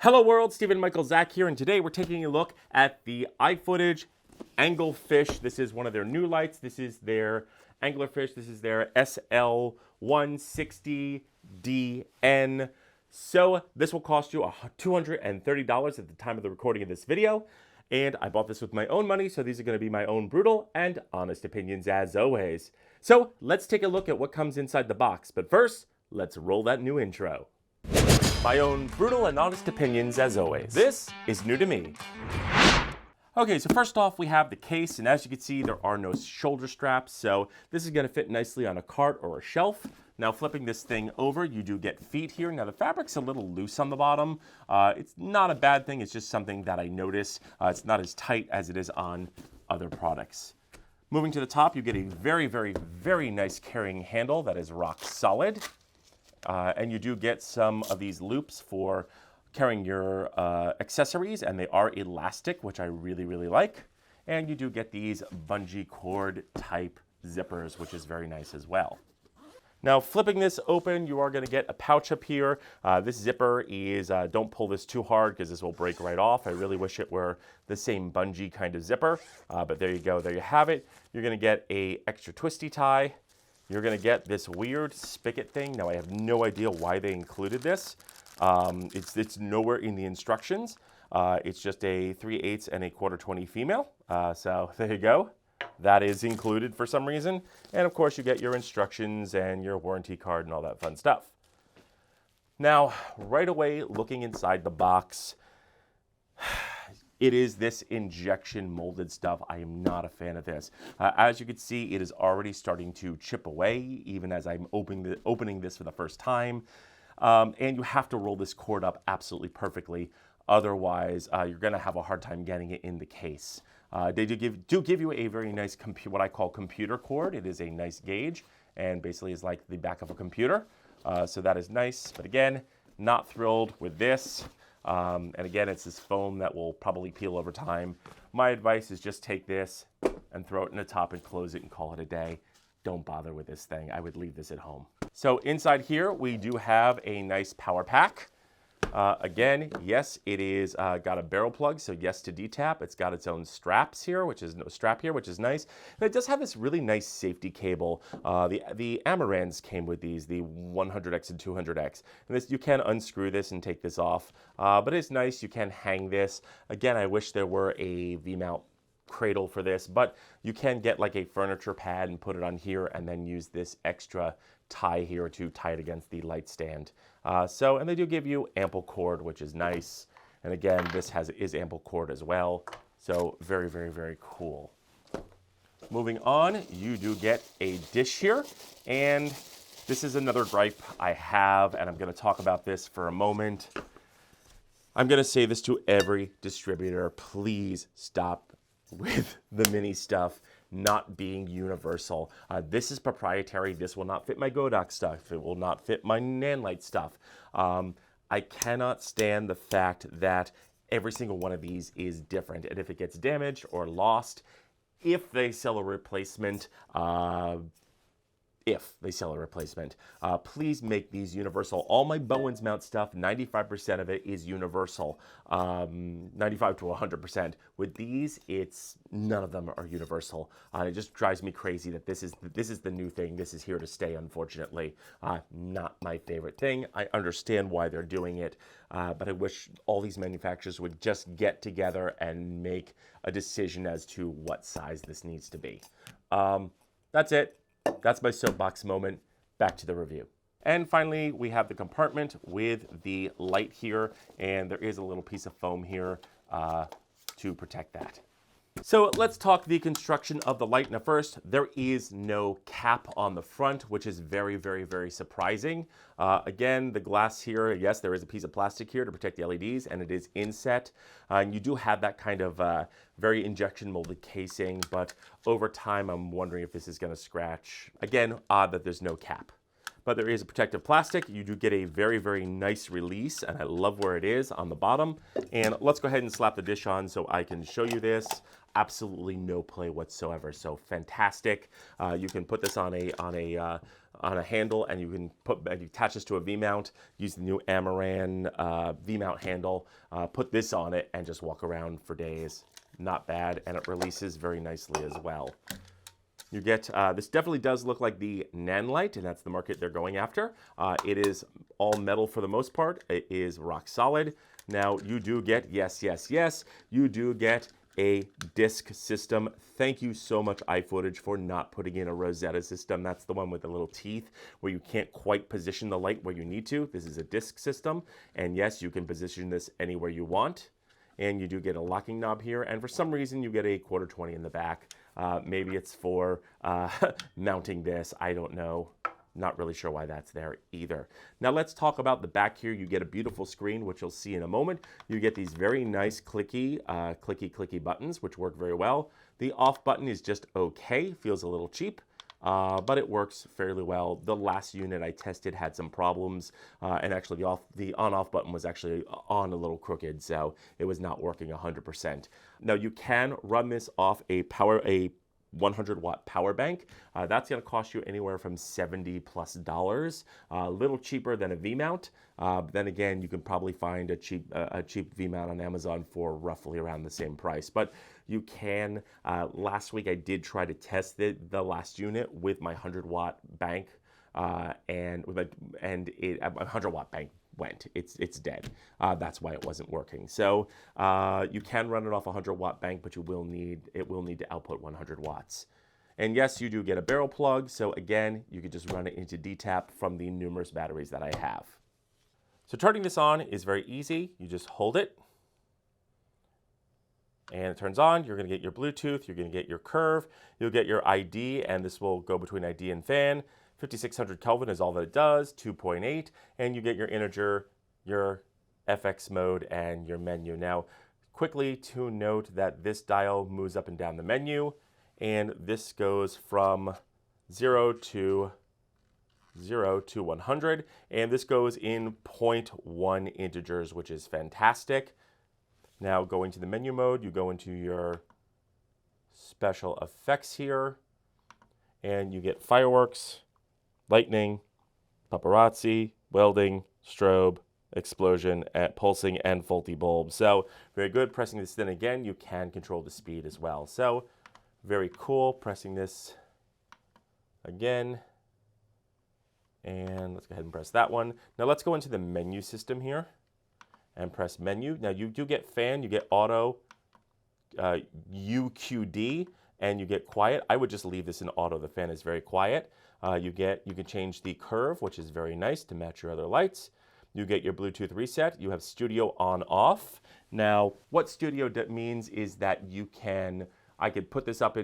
Hello world, Stephen Michael Zach here, and today we're taking a look at the Ifootage Anglerfish. This is one of their new lights. This is their Anglerfish. This is their SL160DN. So this will cost you $230 at the time of the recording of this video. And I bought this with my own money, so these are going to be my own brutal and honest opinions as always. So let's take a look at what comes inside the box. But first, let's roll that new intro. My own brutal and honest opinions as always. This is new to me. Okay, so first off we have the case, and as you can see there are no shoulder straps, so this is going to fit nicely on a cart or a shelf. Now flipping this thing over, you do get feet here. Now the fabric's a little loose on the bottom. It's not a bad thing, it's just something that I notice. It's not as tight as it is on other products. Moving to the top, you get a very, very, very nice carrying handle that is rock solid. And you do get some of these loops for carrying your accessories, and they are elastic, which I really, really like. And you do get these bungee cord type zippers, which is very nice as well. Now flipping this open, you are going to get a pouch up here. This zipper is, don't pull this too hard because this will break right off. I really wish it were the same bungee kind of zipper, but there you go, there you have it. You're going to get a extra twisty tie. You're going to get this weird spigot thing. Now, I have no idea why they included this. It's nowhere in the instructions. It's just a 3/8 and a 1/4 20 female. So there you go. That is included for some reason. And of course, you get your instructions and your warranty card and all that fun stuff. Now, right away, looking inside the box, it is this injection molded stuff. I am not a fan of this. As you can see, it is already starting to chip away, even as I'm opening this for the first time. And you have to roll this cord up absolutely perfectly. Otherwise, you're gonna have a hard time getting it in the case. They do give you a very nice, what I call computer cord. It is a nice gauge, and basically is like the back of a computer. So that is nice, but again, not thrilled with this. And again, it's this foam that will probably peel over time. My advice is just take this and throw it in the top and close it and call it a day. Don't bother with this thing. I would leave this at home. So inside here, we do have a nice power pack. Again, yes, it is got a barrel plug, so yes to DTAP. It's got its own straps here, which is which is nice. And it does have this really nice safety cable. The Amarans came with these, the 100X and 200X. And this, you can unscrew this and take this off, but it's nice. You can hang this. Again, I wish there were a V-mount cradle for this, but you can get like a furniture pad and put it on here and then use this extra tie here to tie it against the light stand. And they do give you ample cord, which is nice. And again, this is ample cord as well. So very, very, very cool. Moving on, you do get a dish here. And this is another gripe I have, and I'm going to talk about this for a moment. I'm going to say this to every distributor. Please stop with the mini stuff not being universal. This is proprietary. This will not fit my Godox stuff. It will not fit my Nanlite stuff. I cannot stand the fact that every single one of these is different. And if it gets damaged or lost, if they sell a replacement, please make these universal. All my Bowens mount stuff, 95% of it is universal, 95 to 100%. With these, none of them are universal. It just drives me crazy that this is the new thing. This is here to stay, unfortunately. Not my favorite thing. I understand why they're doing it, but I wish all these manufacturers would just get together and make a decision as to what size this needs to be. That's it. That's my soapbox moment. Back to the review. And finally, we have the compartment with the light here, and there is a little piece of foam here to protect that. So let's talk the construction of the light. Now first, there is no cap on the front, which is very, very, very surprising. Again, the glass here, yes, there is a piece of plastic here to protect the LEDs, and it is inset. And you do have that kind of very injection molded casing, but over time, I'm wondering if this is going to scratch. Again, odd that there's no cap. But there is a protective plastic. You do get a very, very nice release, and I love where it is on the bottom. And let's go ahead and slap the dish on so I can show you this. Absolutely no play whatsoever, so fantastic. You can put this on a on a handle, and you attach this to a V-mount. Use the new Amaran V-mount handle. Put this on it and just walk around for days. Not bad, and it releases very nicely as well. You get, this definitely does look like the Nanlite, and that's the market they're going after. It is all metal for the most part. It is rock solid. Now, you do get, yes, you do get a disc system. Thank you so much, Ifootage, for not putting in a Rosetta system. That's the one with the little teeth where you can't quite position the light where you need to. This is a disc system, and yes, you can position this anywhere you want. And you do get a locking knob here, and for some reason you get a 1/4-20 in the back. Maybe it's for mounting this, I don't know. Not really sure why that's there either. Now let's talk about the back here. You get a beautiful screen, which you'll see in a moment. You get these very nice clicky buttons, which work very well. The off button is just okay, feels a little cheap. But it works fairly well. The last unit I tested had some problems, and actually the on-off button was actually on a little crooked, so it was not working 100%. Now you can run this off a 100-watt power bank. That's going to cost you anywhere from $70+, a little cheaper than a V-mount. Then again, you can probably find a cheap V-mount on Amazon for roughly around the same price. But you can, last week I did try to test the last unit with my 100-watt bank, and a 100-watt bank went. It's dead. That's why it wasn't working. So you can run it off a 100-watt bank, but it will need to output 100 watts. And yes, you do get a barrel plug. So again, you could just run it into D-tap from the numerous batteries that I have. So turning this on is very easy. You just hold it, and it turns on. You're going to get your Bluetooth. You're going to get your curve. You'll get your ID, and this will go between ID and fan. 5600 Kelvin is all that it does, 2.8, and you get your integer, your FX mode, and your menu. Now, quickly to note that this dial moves up and down the menu, and this goes from 0 to 100, and this goes in 0.1 integers, which is fantastic. Now, going to the menu mode, you go into your special effects here, and you get fireworks, lightning, paparazzi, welding, strobe, explosion, pulsing, and faulty bulb. So very good. Pressing this in again, you can control the speed as well. So very cool. Pressing this again. And let's go ahead and press that one. Now let's go into the menu system here and press menu. Now you do get fan, you get auto, UQD, and you get quiet. I would just leave this in auto. The fan is very quiet. You can change the curve, which is very nice to match your other lights. You get your Bluetooth reset. You have studio on off. Now, what studio means is that I could put this up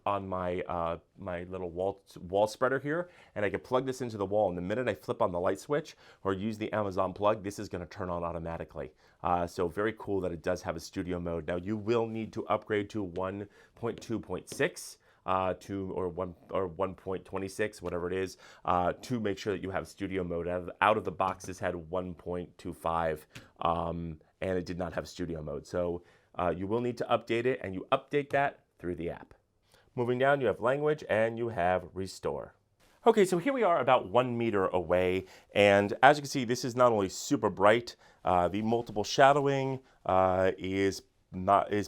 on my my little wall spreader here, and I could plug this into the wall. And the minute I flip on the light switch or use the Amazon plug, this is going to turn on automatically. So very cool that it does have a studio mode. Now you will need to upgrade to 1.2.6 or 1.26, whatever it is, to make sure that you have studio mode. Out of the box, this had 1.25, and it did not have studio mode. So you will need to update it, and you update that through the app. Moving down, you have language, and you have restore. Okay, so here we are about 1 meter away, and as you can see, this is not only super bright, the multiple shadowing is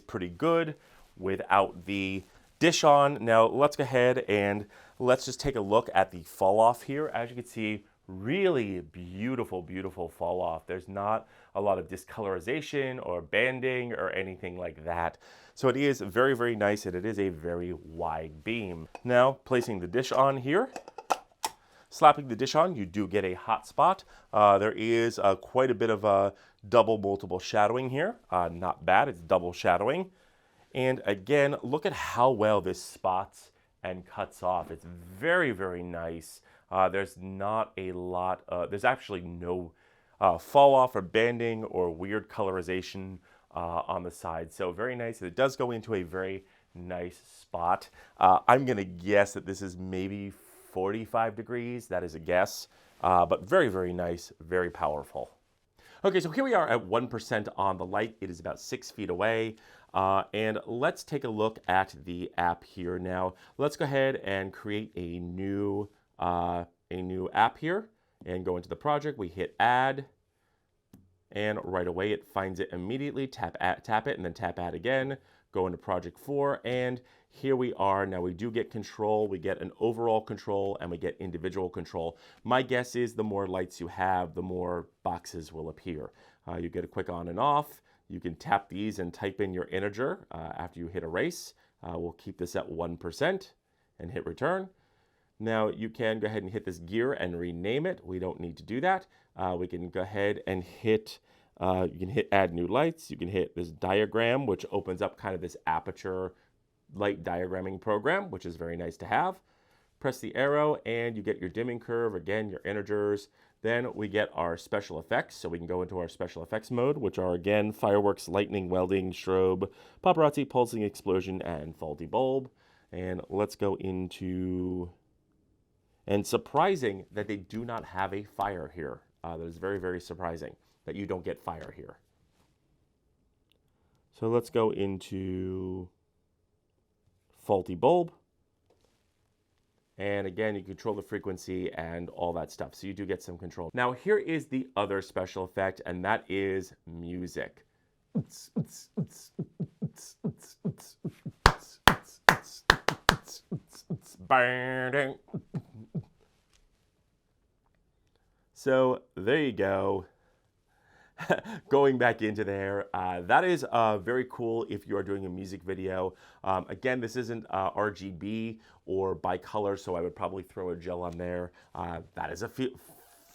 pretty good without the dish on. Now let's go ahead and let's just take a look at the fall off here. As you can see, really beautiful, beautiful fall off. There's not a lot of discolorization or banding or anything like that. So it is very, very nice, and it is a very wide beam. Now placing the dish on here, slapping the dish on, you do get a hot spot. There is quite a bit of double multiple shadowing here. Not bad, it's double shadowing. And again, look at how well this spots and cuts off. It's very, very nice. There's not a lot, there's actually no fall off or banding or weird colorization on the side. So very nice. It does go into a very nice spot. I'm gonna guess that this is maybe 45 degrees. That is a guess, but very, very nice, very powerful. Okay, so here we are at 1% on the light. It is about 6 feet away. And let's take a look at the app here now. Let's go ahead and create a new a new app here and go into the project. We hit add, and right away it finds it immediately. Tap it, and then tap add again. Go into project 4, and here we are. Now we do get control. We get an overall control, and we get individual control. My guess is the more lights you have, the more boxes will appear. You get a quick on and off. You can tap these and type in your integer after you hit erase. We'll keep this at 1% and hit return. Now you can go ahead and hit this gear and rename it. We don't need to do that. We can go ahead and hit, you can hit add new lights. You can hit this diagram, which opens up kind of this aperture light diagramming program, which is very nice to have. Press the arrow and you get your dimming curve, again, your integers. Then we get our special effects. So we can go into our special effects mode, which are again, fireworks, lightning, welding, strobe, paparazzi, pulsing explosion, and faulty bulb. And let's go into, and surprising that they do not have a fire here. That is very, very surprising that you don't get fire here. So let's go into faulty bulb. And again, you control the frequency and all that stuff. So you do get some control. Now here is the other special effect, and that is music. So there you go. Going back into there, that is very cool if you are doing a music video. Again, this isn't RGB or bicolor, so I would probably throw a gel on there. That is a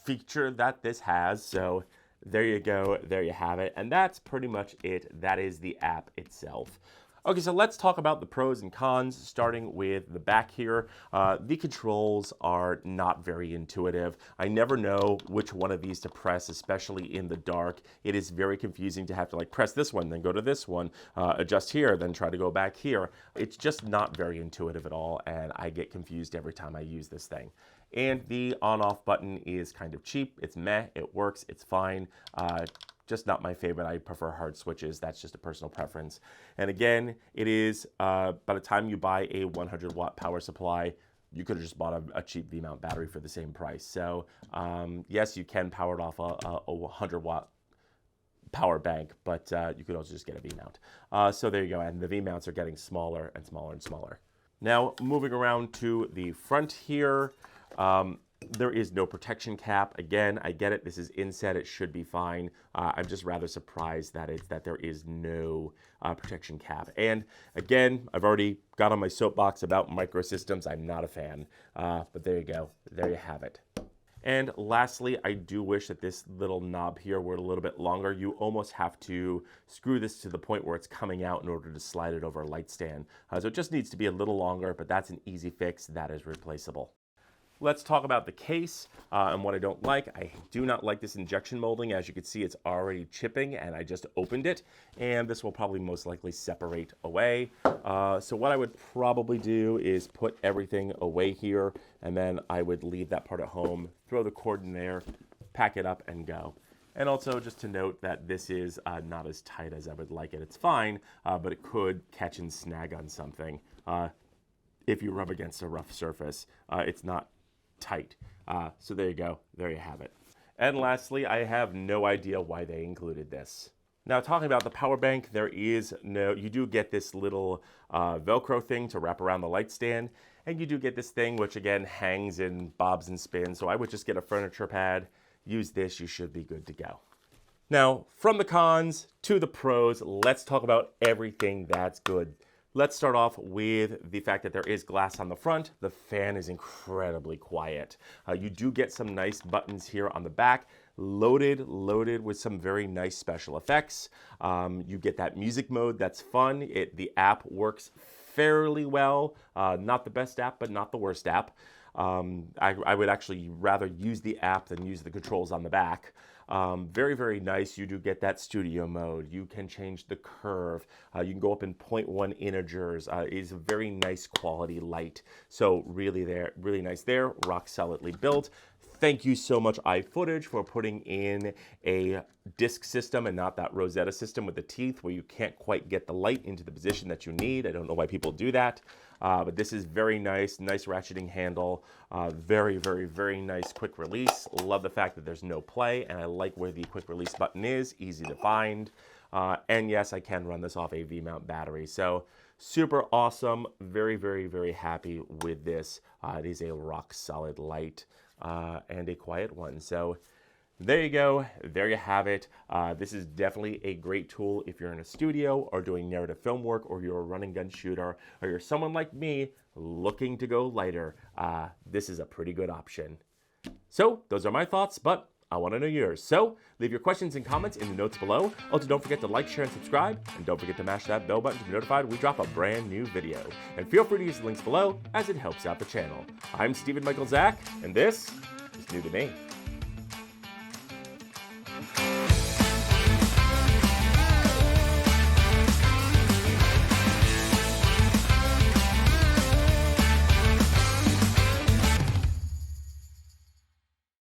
feature that this has, so there you go, there you have it. And that's pretty much it. That is the app itself. Okay, so let's talk about the pros and cons, starting with the back here. The controls are not very intuitive. I never know which one of these to press, especially in the dark. It is very confusing to have to like press this one, then go to this one, adjust here, then try to go back here. It's just not very intuitive at all, and I get confused every time I use this thing. And the on-off button is kind of cheap. It's meh, it works, it's fine. Just not my favorite. I prefer hard switches. That's just a personal preference. And again, it is, by the time you buy a 100 watt power supply, you could have just bought a cheap V-mount battery for the same price. So yes, you can power it off a 100 watt power bank, but you could also just get a V-mount. So there you go. And the V-mounts are getting smaller and smaller and smaller. Now moving around to the front here, there is no protection cap. Again, I get it. This is inset. It should be fine. I'm just rather surprised that there is no protection cap. And again, I've already got on my soapbox about microsystems. I'm not a fan. But there you go. There you have it. And lastly, I do wish that this little knob here were a little bit longer. You almost have to screw this to the point where it's coming out in order to slide it over a light stand. So it just needs to be a little longer, but that's an easy fix. That is replaceable. Let's talk about the case and what I don't like. I do not like this injection molding. As you can see, it's already chipping, and I just opened it, and this will probably most likely separate away. So what I would probably do is put everything away here, and then I would leave that part at home, throw the cord in there, pack it up, and go. And also just to note that this is not as tight as I would like it. It's fine, but it could catch and snag on something. If you rub against a rough surface, it's not tight. So there you go. There you have it. And lastly, I have no idea why they included this. Now, talking about the power bank, there is no, you do get this little Velcro thing to wrap around the light stand, and you do get this thing, which again hangs and bobs and spins. So I would just get a furniture pad, use this, you should be good to go. Now, from the cons to the pros, let's talk about everything that's good. Let's start off with the fact that there is glass on the front. The fan is incredibly quiet. You do get some nice buttons here on the back, loaded with some very nice special effects. You get that music mode, that's fun. The app works fairly well. Not the best app, but not the worst app. I would actually rather use the app than use the controls on the back. Very, very nice. You do get that studio mode. You can change the curve. You can go up in 0.1 integers. It is a very nice quality light. So really nice there. Rock solidly built. Thank you so much, Ifootage, for putting in a disc system and not that Rosetta system with the teeth where you can't quite get the light into the position that you need. I don't know why people do that, but this is very nice, nice ratcheting handle, very, very, very nice quick release. Love the fact that there's no play, and I like where the quick release button is, easy to find. And yes, I can run this off a V-mount battery. So super awesome, very, very, very happy with this. It is a rock solid light. And a quiet one. So there you go. There you have it. This is definitely a great tool if you're in a studio or doing narrative film work, or you're a run and gun shooter, or you're someone like me looking to go lighter. This is a pretty good option. So those are my thoughts, but I want to know yours. So leave your questions and comments in the notes below. Also, don't forget to like, share, and subscribe. And don't forget to mash that bell button to be notified when we drop a brand new video. And feel free to use the links below, as it helps out the channel. I'm Stephen Michael Zach, and this is new to me.